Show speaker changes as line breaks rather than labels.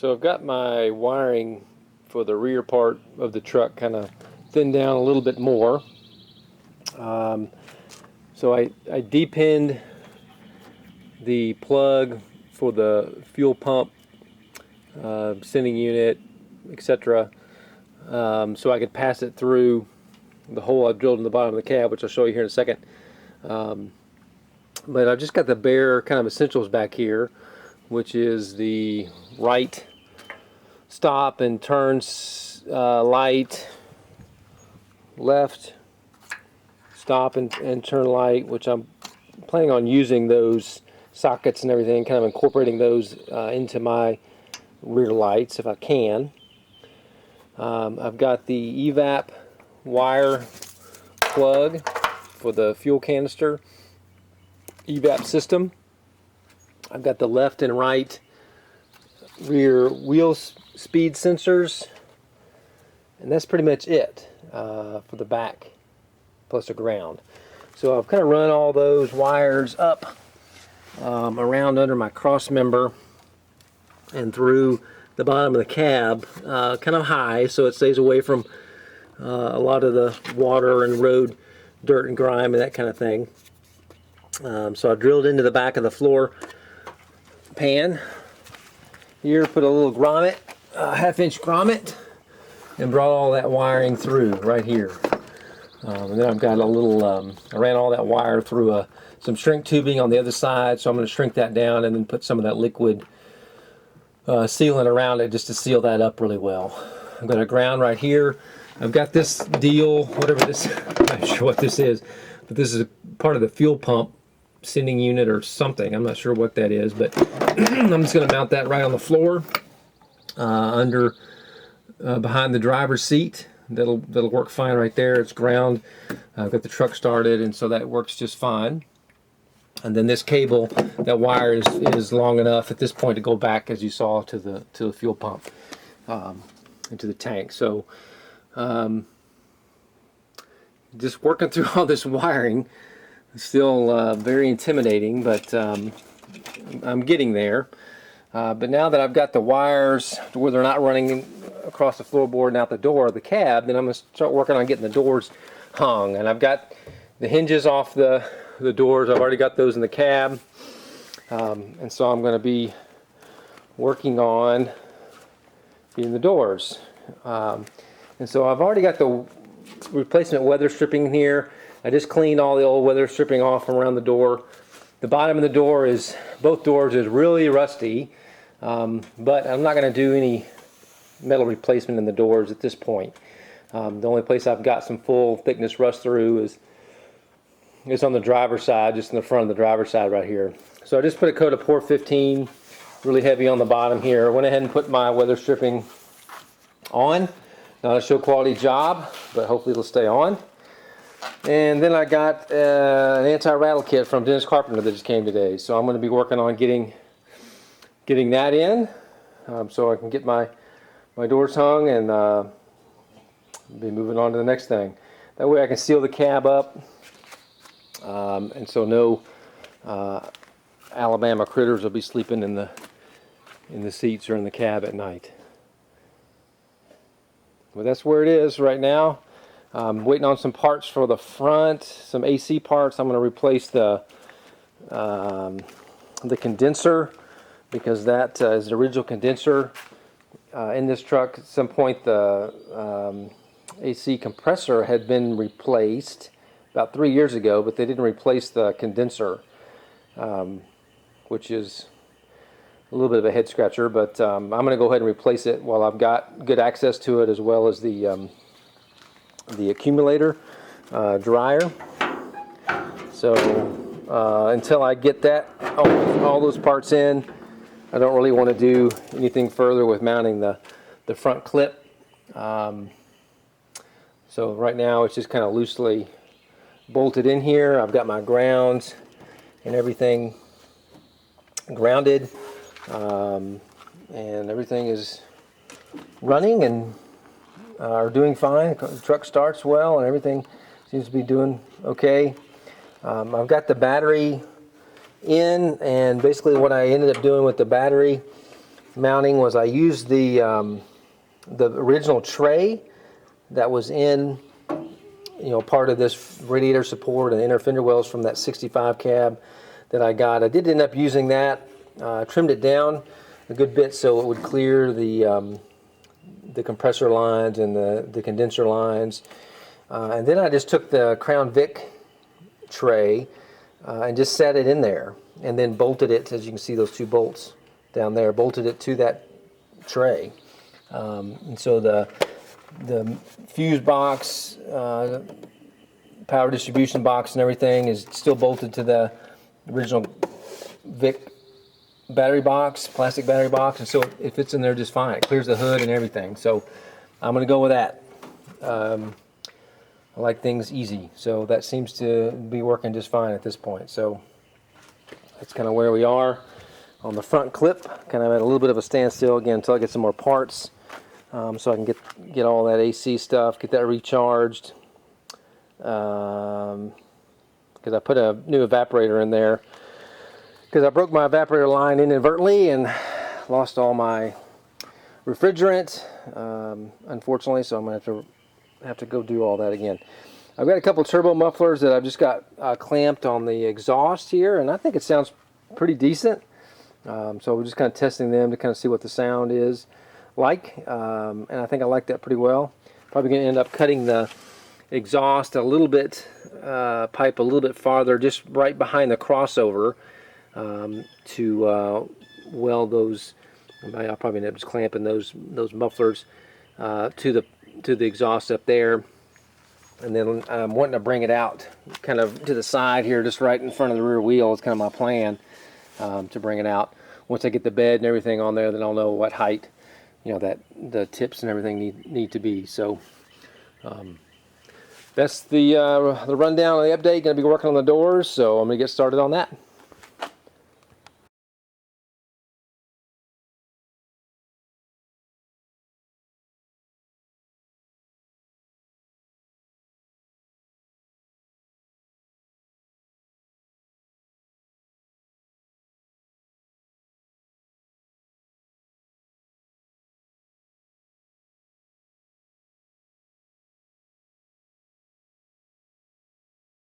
So I've got my wiring for the rear part of the truck kind of thinned down a little bit more. So I depinned the plug for the fuel pump, sending unit, etc. So I could pass it through the hole I've drilled in the bottom of the cab, which I'll show you here in a second. But I've just got the bare kind of essentials back here, which is the right stop and turn light, left stop and turn light, which I'm planning on using those sockets and everything, kind of incorporating those into my rear lights if I can. I've got the evap wire plug for the fuel canister evap system. I've got the left and right rear wheel speed sensors, and that's pretty much it for the back plus the ground. So I've kind of run all those wires up around under my cross member and through the bottom of the cab, kind of high so it stays away from a lot of the water and road dirt and grime and that kind of thing. So I drilled into the back of the floor pan here, put a little grommet, a half-inch grommet, and brought all that wiring through right here. And then I've got a little, I ran all that wire through some shrink tubing on the other side, so I'm going to shrink that down and then put some of that liquid sealant around it just to seal that up really well. I've got a ground right here. I've got this deal, whatever this, I'm not sure what this is, but this is part of the fuel pump sending unit or something. I'm not sure what that is, but I'm just going to mount that right on the floor under behind the driver's seat. That'll work fine right there. It's ground. I've got the truck started, and so that works just fine. And then this cable, that wire is long enough at this point to go back, as you saw, to the fuel pump, into the tank. So just working through all this wiring. Still very intimidating, but I'm getting there. But now that I've got the wires to where they're not running across the floorboard and out the door of the cab, then I'm going to start working on getting the doors hung. And I've got the hinges off the doors. I've already got those in the cab. And so I'm going to be working on getting the doors. And so I've already got the replacement weather stripping in here. I just cleaned all the old weather stripping off from around the door. The bottom of the door is, both doors is really rusty, but I'm not going to do any metal replacement in the doors at this point. The only place I've got some full thickness rust through is on the driver's side, just in the front of the driver's side right here. So I just put a coat of Por 15, really heavy on the bottom here. Went ahead and put my weather stripping on. Not a show quality job, but hopefully it'll stay on. And then I got an anti-rattle kit from Dennis Carpenter that just came today. So I'm going to be working on getting that in, so I can get my doors hung and be moving on to the next thing. That way I can seal the cab up, and so no Alabama critters will be sleeping in the seats or in the cab at night. Well, that's where it is right now. I'm waiting on some parts for the front, some AC parts. I'm going to replace the condenser, because that is the original condenser in this truck. At some point the AC compressor had been replaced about 3 years ago, but they didn't replace the condenser, which is a little bit of a head scratcher, but I'm going to go ahead and replace it while I've got good access to it, as well as the accumulator dryer. So until I get that all those parts in, I don't really want to do anything further with mounting the front clip. So right now it's just kind of loosely bolted in here. I've got my grounds and everything grounded, and everything is running and are doing fine. The truck starts well and everything seems to be doing okay. I've got the battery in, and basically what I ended up doing with the battery mounting was I used the original tray that was in, you know, part of this radiator support and inner fender wells from that 65 cab that I got. I did end up using that. Trimmed it down a good bit so it would clear the compressor lines and the condenser lines. And then I just took the Crown Vic tray and just set it in there, and then bolted it, as you can see those two bolts down there, bolted it to that tray. And so the fuse box, power distribution box and everything is still bolted to the original Vic battery box, plastic battery box, and so it fits in there just fine. It clears the hood and everything. So I'm going to go with that. I like things easy, so that seems to be working just fine at this point. So that's kind of where we are on the front clip. Kind of at a little bit of a standstill again until I get some more parts, so I can get all that AC stuff, get that recharged. Because I put a new evaporator in there because I broke my evaporator line inadvertently and lost all my refrigerant, unfortunately, so I'm going to have to go do all that again. I've got a couple turbo mufflers that I've just got clamped on the exhaust here, and I think it sounds pretty decent. So we're just kind of testing them to kind of see what the sound is like, and I think I like that pretty well. Probably going to end up cutting the exhaust a little bit, pipe a little bit farther, just right behind the crossover, to weld those. I'll probably end up just clamping those mufflers to the exhaust up there, and then I'm wanting to bring it out kind of to the side here, just right in front of the rear wheel. It's kind of my plan, to bring it out. Once I get the bed and everything on there, then I'll know what height, you know, that the tips and everything need to be. So that's the rundown of the update. Going to be working on the doors, so I'm going to get started on that.